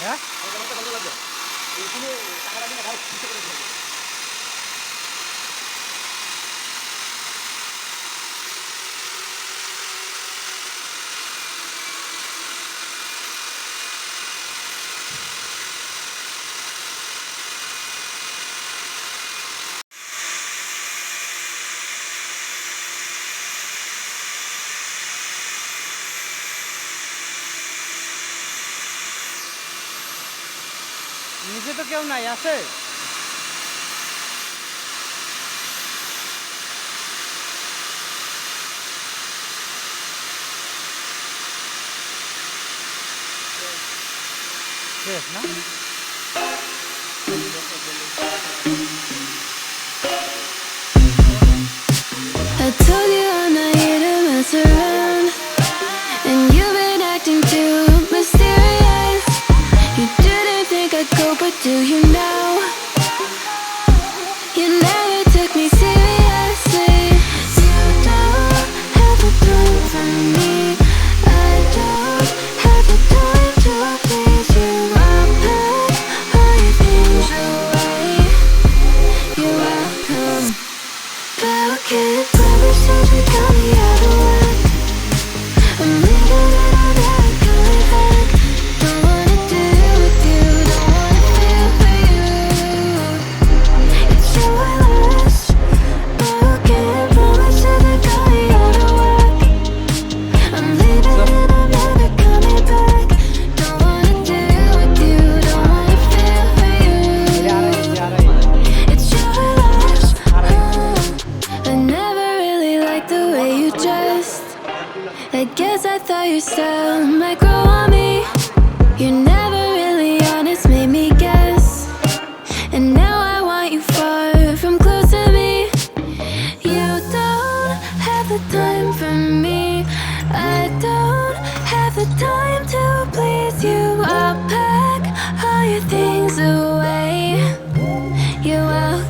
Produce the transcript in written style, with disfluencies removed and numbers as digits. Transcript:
হ্যাঁ নিচে তো কেউ নাই আছে শেষ না I told you I'm not here to mess around, and you've been acting too mysterious. You didn't think I'd go, but do you now? You never took me seriously. You don't have the time for me. I don't have the time to please you. I pack all your things away. You're welcome. Broken promises we got me out of luck. I'm leaving and I'm never coming back. Don't wanna deal with you, don't wanna feel for you. It's you I lost. Broken promises we got me out of luck. I'm leaving and I'm never coming back. Don't wanna deal with you, don't wanna feel for you. It's you I lost. I never really liked the way you dressed. I guess I thought your style might grow on me. You're never really honest, made me guess. And now I want you far from close to me. You don't have the time for me. I don't have the time to please you. I'll pack all your things away. You're welcome.